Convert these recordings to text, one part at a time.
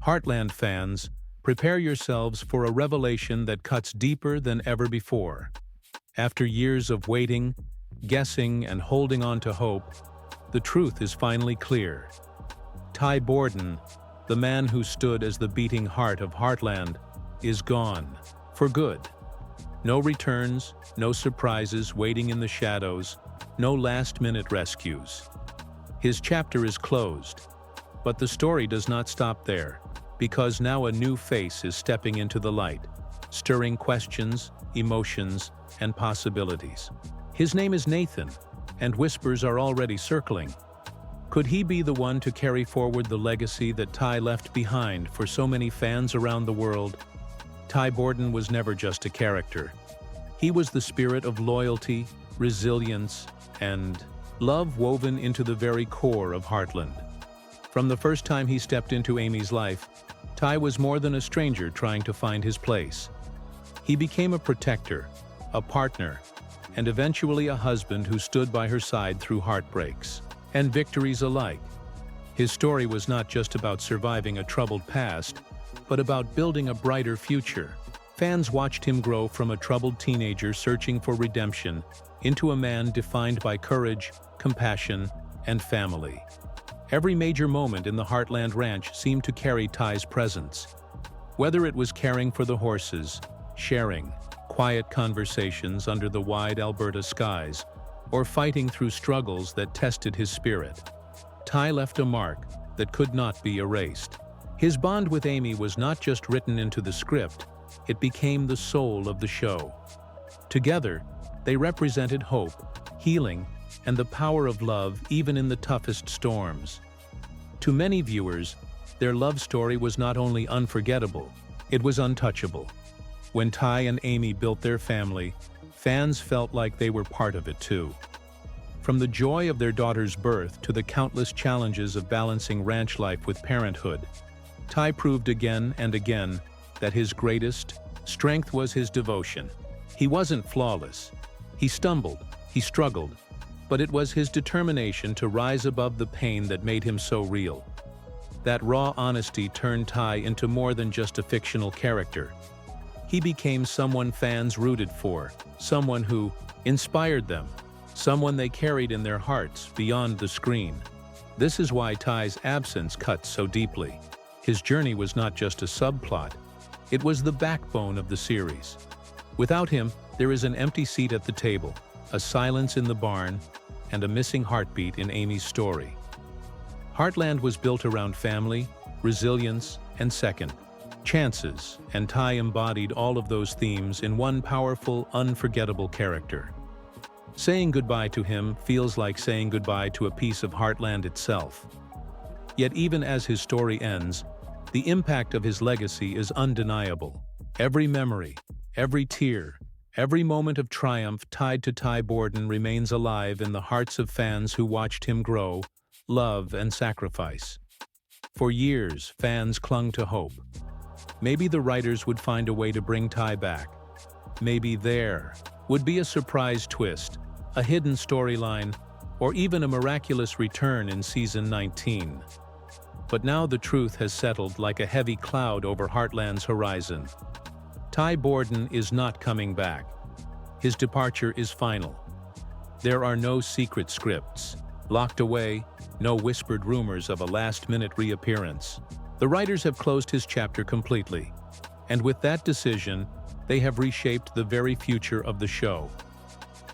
Heartland fans, prepare yourselves for a revelation that cuts deeper than ever before. After years of waiting, guessing, and holding on to hope, the truth is finally clear. Ty Borden, the man who stood as the beating heart of Heartland, is gone, for good. No returns, no surprises waiting in the shadows, no last-minute rescues. His chapter is closed, but the story does not stop there, because now a new face is stepping into the light, stirring questions, emotions, and possibilities. His name is Nathan, and whispers are already circling. Could he be the one to carry forward the legacy that Ty left behind for so many fans around the world? Ty Borden was never just a character. He was the spirit of loyalty, resilience, and love woven into the very core of Heartland. From the first time he stepped into Amy's life, Ty was more than a stranger trying to find his place. He became a protector, a partner, and eventually a husband who stood by her side through heartbreaks and victories alike. His story was not just about surviving a troubled past, but about building a brighter future. Fans watched him grow from a troubled teenager searching for redemption into a man defined by courage, compassion, and family. Every major moment in the Heartland Ranch seemed to carry Ty's presence. Whether it was caring for the horses, sharing quiet conversations under the wide Alberta skies, or fighting through struggles that tested his spirit, Ty left a mark that could not be erased. His bond with Amy was not just written into the script, it became the soul of the show. Together, they represented hope, healing, and the power of love even in the toughest storms. To many viewers, their love story was not only unforgettable, it was untouchable. When Ty and Amy built their family, fans felt like they were part of it too. From the joy of their daughter's birth to the countless challenges of balancing ranch life with parenthood, Ty proved again and again that his greatest strength was his devotion. He wasn't flawless. He stumbled, he struggled, but it was his determination to rise above the pain that made him so real. That raw honesty turned Ty into more than just a fictional character. He became someone fans rooted for, someone who inspired them, someone they carried in their hearts beyond the screen. This is why Ty's absence cuts so deeply. His journey was not just a subplot, it was the backbone of the series. Without him, there is an empty seat at the table, a silence in the barn, and a missing heartbeat in Amy's story. Heartland was built around family, resilience, and second chances, and Ty embodied all of those themes in one powerful, unforgettable character. Saying goodbye to him feels like saying goodbye to a piece of Heartland itself. Yet even as his story ends, the impact of his legacy is undeniable. Every memory, every tear, every moment of triumph tied to Ty Borden remains alive in the hearts of fans who watched him grow, love, and sacrifice. For years, fans clung to hope. Maybe the writers would find a way to bring Ty back. Maybe there would be a surprise twist, a hidden storyline, or even a miraculous return in season 19. But now the truth has settled like a heavy cloud over Heartland's horizon. Ty Borden is not coming back. His departure is final. There are no secret scripts locked away, no whispered rumors of a last-minute reappearance. The writers have closed his chapter completely, and with that decision, they have reshaped the very future of the show.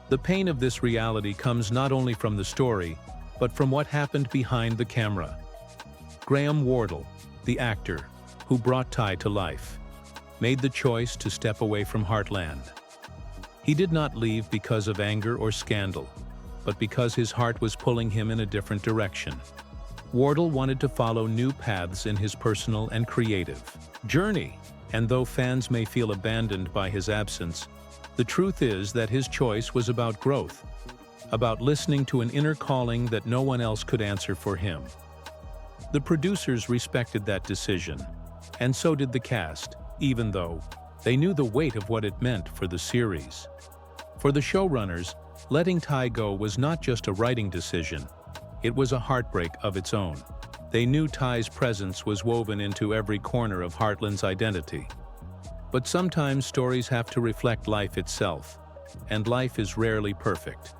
The pain of this reality comes not only from the story, but from what happened behind the camera. Graham Wardle, the actor who brought Ty to life, made the choice to step away from Heartland. He did not leave because of anger or scandal, but because his heart was pulling him in a different direction. Wardle wanted to follow new paths in his personal and creative journey, and though fans may feel abandoned by his absence, the truth is that his choice was about growth, about listening to an inner calling that no one else could answer for him. The producers respected that decision, and so did the cast, even though they knew the weight of what it meant for the series. For the showrunners, letting Ty go was not just a writing decision, it was a heartbreak of its own. They knew Ty's presence was woven into every corner of Heartland's identity. But sometimes stories have to reflect life itself, and life is rarely perfect.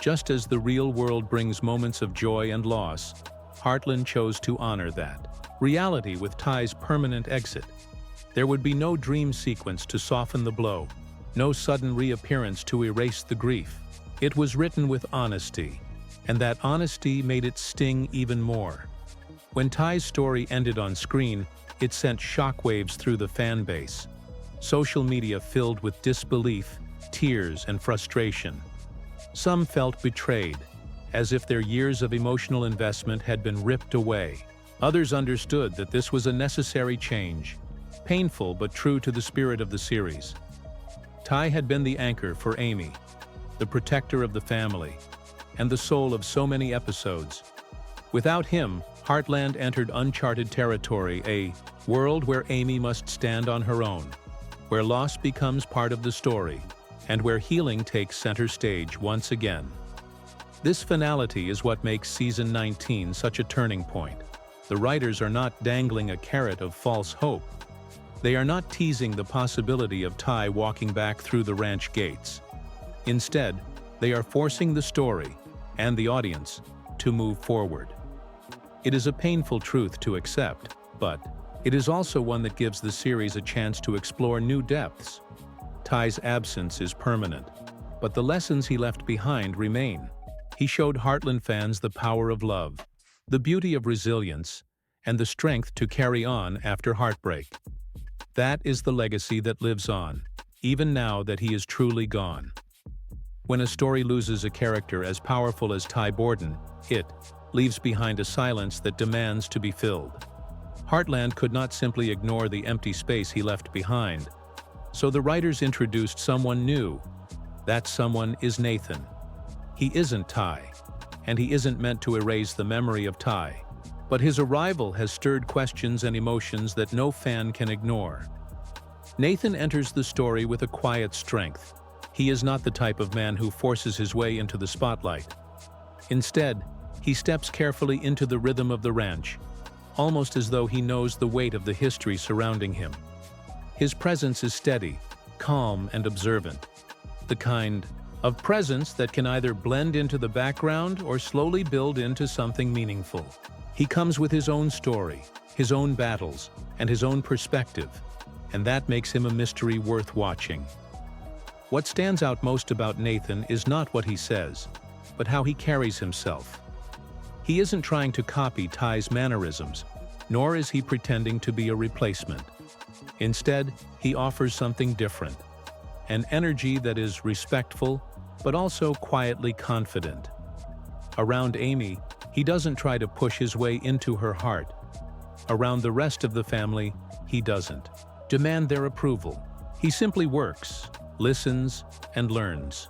Just as the real world brings moments of joy and loss, Heartland chose to honor that reality with Ty's permanent exit. There would be no dream sequence to soften the blow, no sudden reappearance to erase the grief. It was written with honesty, and that honesty made it sting even more. When Ty's story ended on screen, it sent shockwaves through the fan base. Social media filled with disbelief, tears, and frustration. Some felt betrayed, as if their years of emotional investment had been ripped away. Others understood that this was a necessary change, painful but true to the spirit of the series. Ty had been the anchor for Amy, the protector of the family, and the soul of so many episodes. Without him, Heartland entered uncharted territory, a world where Amy must stand on her own, where loss becomes part of the story, and where healing takes center stage once again. This finality is what makes Season 19 such a turning point. The writers are not dangling a carrot of false hope. They are not teasing the possibility of Ty walking back through the ranch gates. Instead, they are forcing the story, and the audience, to move forward. It is a painful truth to accept, but it is also one that gives the series a chance to explore new depths. Ty's absence is permanent, but the lessons he left behind remain. He showed Heartland fans the power of love, the beauty of resilience, and the strength to carry on after heartbreak. That is the legacy that lives on, even now that he is truly gone. When a story loses a character as powerful as Ty Borden, it leaves behind a silence that demands to be filled. Heartland could not simply ignore the empty space he left behind, so the writers introduced someone new. That someone is Nathan. He isn't Ty, and he isn't meant to erase the memory of Ty, but his arrival has stirred questions and emotions that no fan can ignore. Nathan enters the story with a quiet strength. He is not the type of man who forces his way into the spotlight. Instead, he steps carefully into the rhythm of the ranch, almost as though he knows the weight of the history surrounding him. His presence is steady, calm, and observant, the kind of presence that can either blend into the background or slowly build into something meaningful. He comes with his own story, his own battles, and his own perspective, and that makes him a mystery worth watching. What stands out most about Nathan is not what he says, but how he carries himself. He isn't trying to copy Ty's mannerisms, nor is he pretending to be a replacement. Instead, he offers something different, an energy that is respectful, but also quietly confident. Around Amy, he doesn't try to push his way into her heart. Around the rest of the family, he doesn't demand their approval. He simply works, listens, and learns.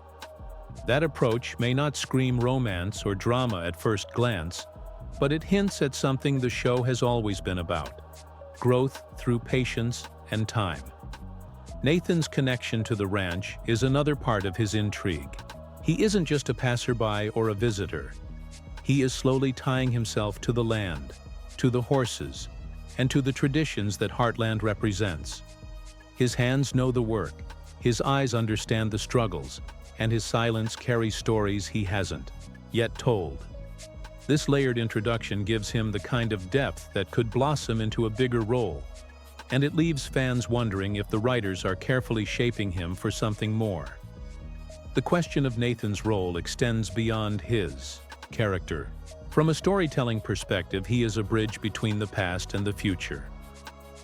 That approach may not scream romance or drama at first glance, but it hints at something the show has always been about: growth through patience and time. Nathan's connection to the ranch is another part of his intrigue. He isn't just a passerby or a visitor. He is slowly tying himself to the land, to the horses, and to the traditions that Heartland represents. His hands know the work, his eyes understand the struggles, and his silence carries stories he hasn't yet told. This layered introduction gives him the kind of depth that could blossom into a bigger role, and it leaves fans wondering if the writers are carefully shaping him for something more. The question of Nathan's role extends beyond his character. From a storytelling perspective, he is a bridge between the past and the future.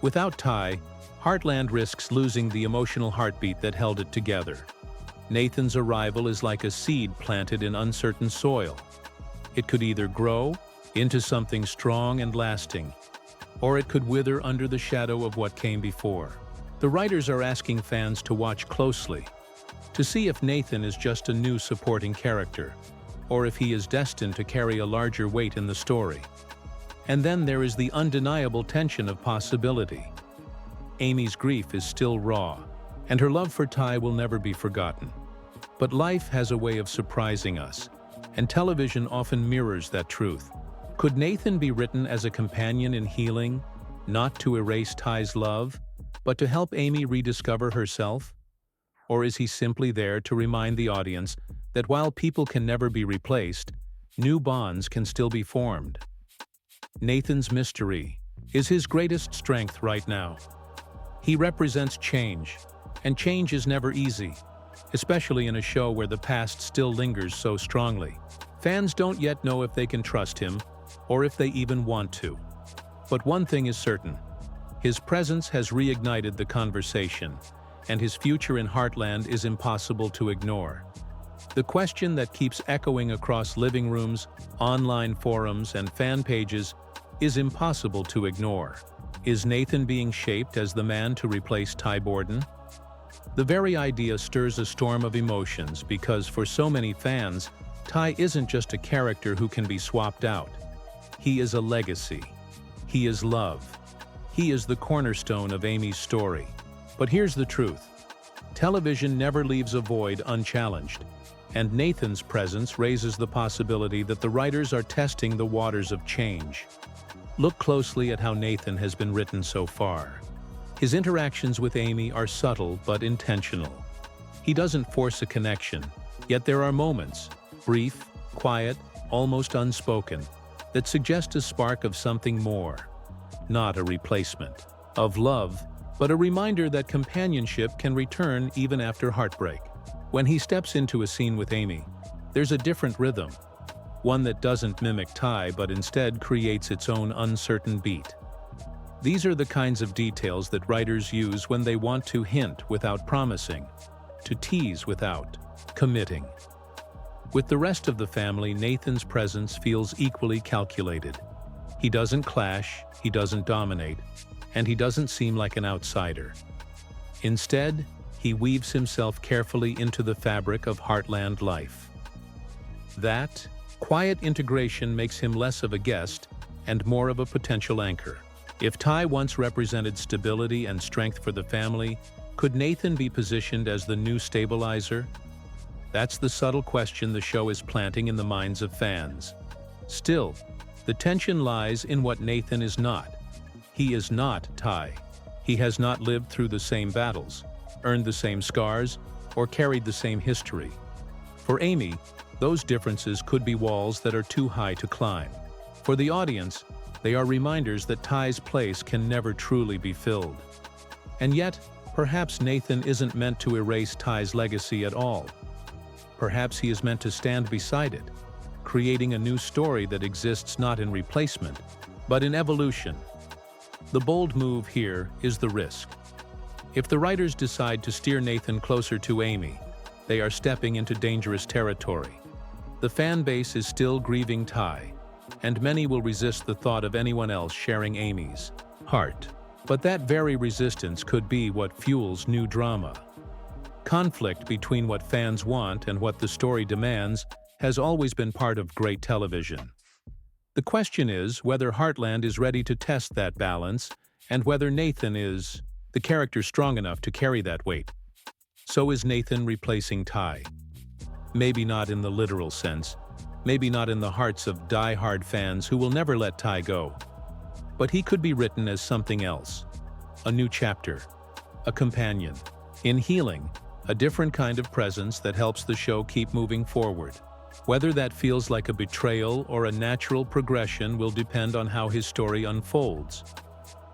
Without Ty, Heartland risks losing the emotional heartbeat that held it together. Nathan's arrival is like a seed planted in uncertain soil. It could either grow into something strong and lasting, or it could wither under the shadow of what came before. The writers are asking fans to watch closely, to see if Nathan is just a new supporting character, or if he is destined to carry a larger weight in the story. And then there is the undeniable tension of possibility. Amy's grief is still raw, and her love for Ty will never be forgotten. But life has a way of surprising us, and television often mirrors that truth. Could Nathan be written as a companion in healing, not to erase Ty's love, but to help Amy rediscover herself? Or is he simply there to remind the audience that while people can never be replaced, new bonds can still be formed? Nathan's mystery is his greatest strength right now. He represents change, and change is never easy, especially in a show where the past still lingers so strongly. Fans don't yet know if they can trust him, or if they even want to. But one thing is certain: his presence has reignited the conversation, and his future in Heartland is impossible to ignore. The question that keeps echoing across living rooms, online forums, and fan pages is impossible to ignore. Is Nathan being shaped as the man to replace Ty Borden? The very idea stirs a storm of emotions because for so many fans, Ty isn't just a character who can be swapped out. He is a legacy. He is love. He is the cornerstone of Amy's story. But here's the truth. Television never leaves a void unchallenged, and Nathan's presence raises the possibility that the writers are testing the waters of change. Look closely at how Nathan has been written so far. His interactions with Amy are subtle but intentional. He doesn't force a connection, yet there are moments, brief, quiet, almost unspoken, that suggest a spark of something more. Not a replacement of love, but a reminder that companionship can return even after heartbreak. When he steps into a scene with Amy, there's a different rhythm, one that doesn't mimic Ty but instead creates its own uncertain beat. These are the kinds of details that writers use when they want to hint without promising, to tease without committing. With the rest of the family, Nathan's presence feels equally calculated. He doesn't clash, he doesn't dominate, and he doesn't seem like an outsider. Instead, he weaves himself carefully into the fabric of Heartland life. That quiet integration makes him less of a guest and more of a potential anchor. If Ty once represented stability and strength for the family, could Nathan be positioned as the new stabilizer? That's the subtle question the show is planting in the minds of fans. Still, the tension lies in what Nathan is not. He is not Ty. He has not lived through the same battles, earned the same scars, or carried the same history. For Amy, those differences could be walls that are too high to climb. For the audience, they are reminders that Ty's place can never truly be filled. And yet, perhaps Nathan isn't meant to erase Ty's legacy at all. Perhaps he is meant to stand beside it, creating a new story that exists not in replacement, but in evolution. The bold move here is the risk. If the writers decide to steer Nathan closer to Amy, they are stepping into dangerous territory. The fan base is still grieving Ty, and many will resist the thought of anyone else sharing Amy's heart. But that very resistance could be what fuels new drama. Conflict between what fans want and what the story demands has always been part of great television. The question is whether Heartland is ready to test that balance and whether Nathan is the character strong enough to carry that weight. So is Nathan replacing Ty? Maybe not in the literal sense, maybe not in the hearts of die-hard fans who will never let Ty go. But he could be written as something else. A new chapter, a companion. In healing, a different kind of presence that helps the show keep moving forward. Whether that feels like a betrayal or a natural progression will depend on how his story unfolds.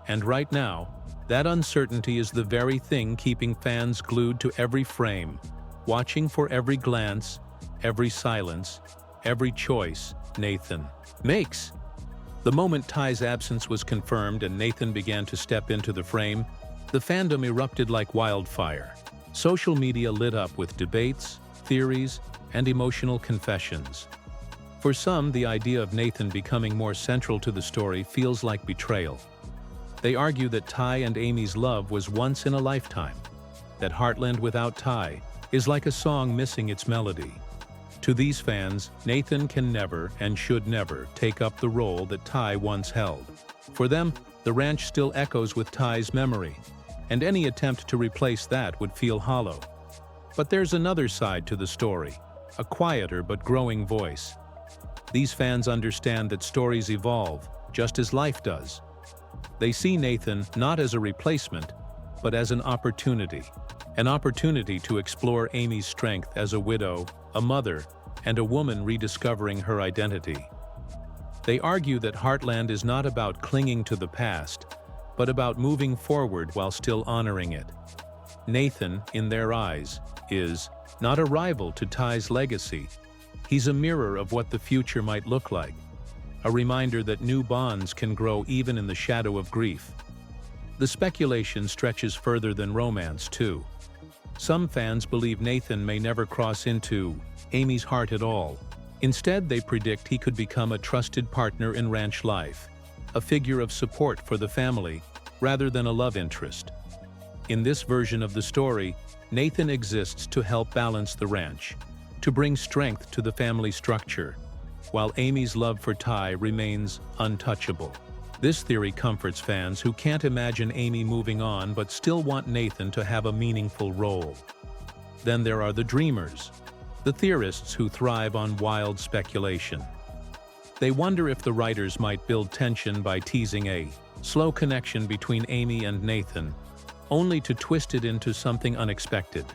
And right now, that uncertainty is the very thing keeping fans glued to every frame, watching for every glance, every silence, every choice Nathan makes. The moment Ty's absence was confirmed and Nathan began to step into the frame, the fandom erupted like wildfire. Social media lit up with debates, theories, and emotional confessions. For some, the idea of Nathan becoming more central to the story feels like betrayal. They argue that Ty and Amy's love was once in a lifetime, that Heartland without Ty is like a song missing its melody. To these fans, Nathan can never and should never take up the role that Ty once held. For them, the ranch still echoes with Ty's memory, and any attempt to replace that would feel hollow. But there's another side to the story, a quieter but growing voice. These fans understand that stories evolve, just as life does. They see Nathan not as a replacement, but as an opportunity to explore Amy's strength as a widow, a mother, and a woman rediscovering her identity. They argue that Heartland is not about clinging to the past, but about moving forward while still honoring it. Nathan, in their eyes, is not a rival to Ty's legacy. He's a mirror of what the future might look like, a reminder that new bonds can grow even in the shadow of grief. The speculation stretches further than romance, too. Some fans believe Nathan may never cross into Amy's heart at all. Instead, they predict he could become a trusted partner in ranch life, a figure of support for the family, rather than a love interest. In this version of the story, Nathan exists to help balance the ranch, to bring strength to the family structure, while Amy's love for Ty remains untouchable. This theory comforts fans who can't imagine Amy moving on but still want Nathan to have a meaningful role. Then there are the dreamers, the theorists who thrive on wild speculation. They wonder if the writers might build tension by teasing a slow connection between Amy and Nathan, only to twist it into something unexpected.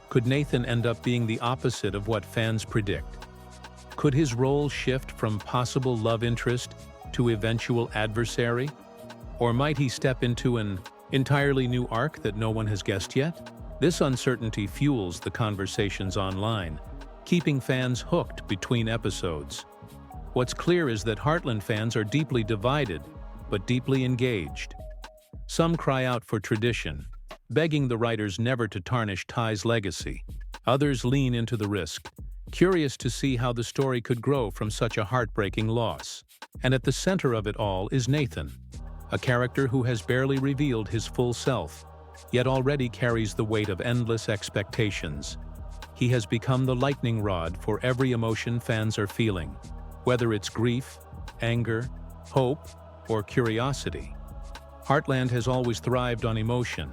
Could Nathan end up being the opposite of what fans predict? Could his role shift from possible love interest to eventual adversary? Or might he step into an entirely new arc that no one has guessed yet? This uncertainty fuels the conversations online, keeping fans hooked between episodes. What's clear is that Heartland fans are deeply divided, but deeply engaged. Some cry out for tradition, begging the writers never to tarnish Ty's legacy. Others lean into the risk, curious to see how the story could grow from such a heartbreaking loss. And at the center of it all is Nathan, a character who has barely revealed his full self, yet already carries the weight of endless expectations. He has become the lightning rod for every emotion fans are feeling, whether it's grief, anger, hope, or curiosity. Heartland has always thrived on emotion,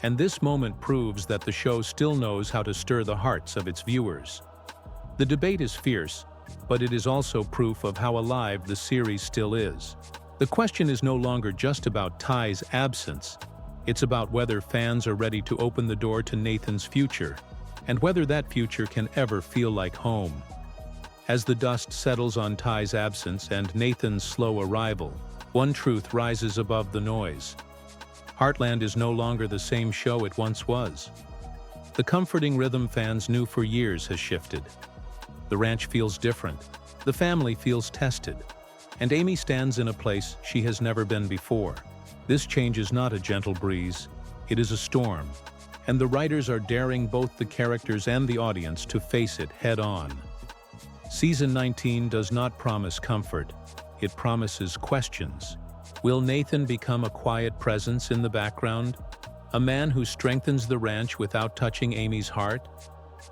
and this moment proves that the show still knows how to stir the hearts of its viewers. The debate is fierce, but it is also proof of how alive the series still is. The question is no longer just about Ty's absence. It's about whether fans are ready to open the door to Nathan's future, and whether that future can ever feel like home. As the dust settles on Ty's absence and Nathan's slow arrival, one truth rises above the noise. Heartland is no longer the same show it once was. The comforting rhythm fans knew for years has shifted. The ranch feels different, the family feels tested, and Amy stands in a place she has never been before. This change is not a gentle breeze, it is a storm, and the writers are daring both the characters and the audience to face it head-on. Season 19 does not promise comfort, it promises questions. Will Nathan become a quiet presence in the background? A man who strengthens the ranch without touching Amy's heart?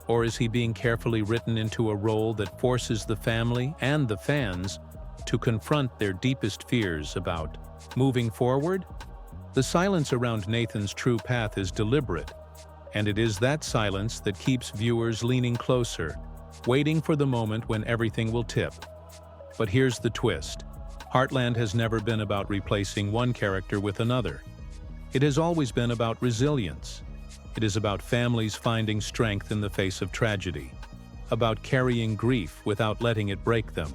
Or is he being carefully written into a role that forces the family and the fans to confront their deepest fears about moving forward? The silence around Nathan's true path is deliberate, and it is that silence that keeps viewers leaning closer, waiting for the moment when everything will tip. But here's the twist. Heartland has never been about replacing one character with another. It has always been about resilience. It is about families finding strength in the face of tragedy, about carrying grief without letting it break them.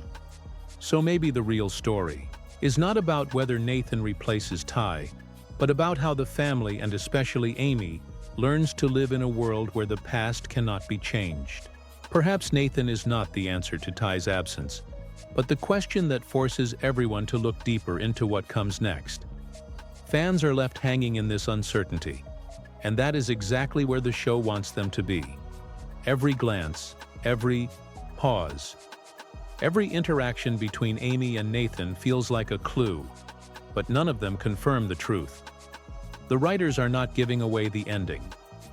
So maybe the real story is not about whether Nathan replaces Ty, but about how the family, and especially Amy, learns to live in a world where the past cannot be changed. Perhaps Nathan is not the answer to Ty's absence, but the question that forces everyone to look deeper into what comes next. Fans are left hanging in this uncertainty, and that is exactly where the show wants them to be. Every glance, every pause, every interaction between Amy and Nathan feels like a clue, but none of them confirm the truth. The writers are not giving away the ending.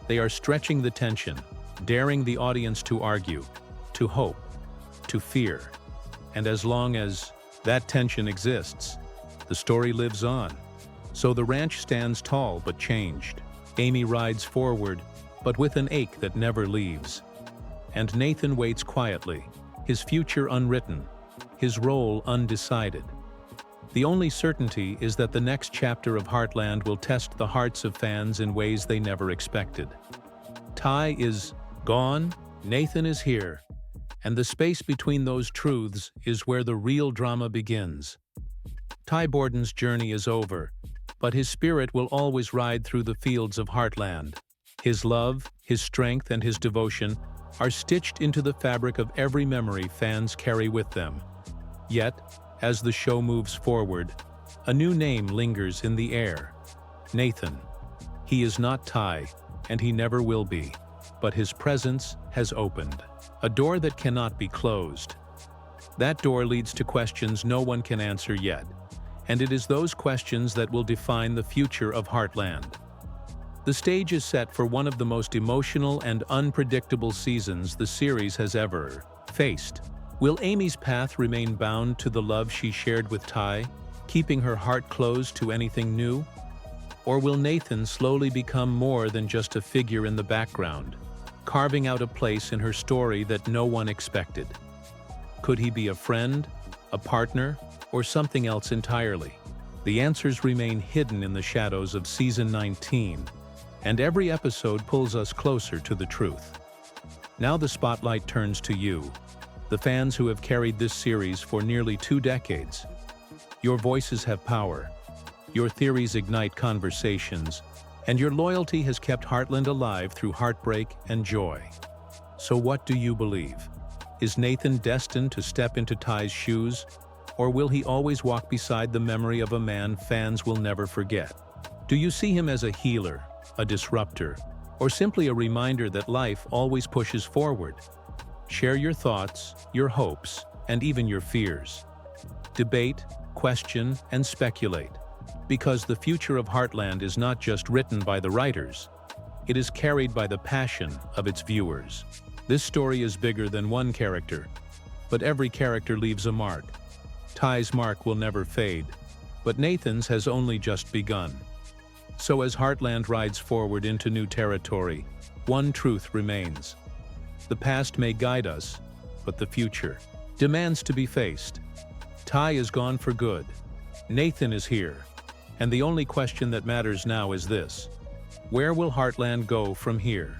They are stretching the tension, daring the audience to argue, to hope, to fear. And as long as that tension exists, the story lives on. So the ranch stands tall but changed. Amy rides forward, but with an ache that never leaves. And Nathan waits quietly, his future unwritten, his role undecided. The only certainty is that the next chapter of Heartland will test the hearts of fans in ways they never expected. Ty is gone, Nathan is here, and the space between those truths is where the real drama begins. Ty Borden's journey is over, but his spirit will always ride through the fields of Heartland. His love, his strength, and his devotion are stitched into the fabric of every memory fans carry with them. Yet, as the show moves forward, a new name lingers in the air: Nathan. He is not Ty, and he never will be, but his presence has opened a door that cannot be closed. That door leads to questions no one can answer yet, and it is those questions that will define the future of Heartland. The stage is set for one of the most emotional and unpredictable seasons the series has ever faced. Will Amy's path remain bound to the love she shared with Ty, keeping her heart closed to anything new? Or will Nathan slowly become more than just a figure in the background, carving out a place in her story that no one expected? Could he be a friend, a partner, or something else entirely? The answers remain hidden in the shadows of Season 19, and every episode pulls us closer to the truth. Now the spotlight turns to you, the fans who have carried this series for nearly 2 decades. Your voices have power, your theories ignite conversations, and your loyalty has kept Heartland alive through heartbreak and joy. So what do you believe? Is Nathan destined to step into Ty's shoes, or will he always walk beside the memory of a man fans will never forget? Do you see him as a healer, a disruptor, or simply a reminder that life always pushes forward? Share your thoughts, your hopes, and even your fears. Debate, question, and speculate, because the future of Heartland is not just written by the writers, it is carried by the passion of its viewers. This story is bigger than one character, but every character leaves a mark. Ty's mark will never fade, but Nathan's has only just begun. So as Heartland rides forward into new territory, one truth remains. The past may guide us, but the future demands to be faced. Ty is gone for good. Nathan is here. And the only question that matters now is this: where will Heartland go from here?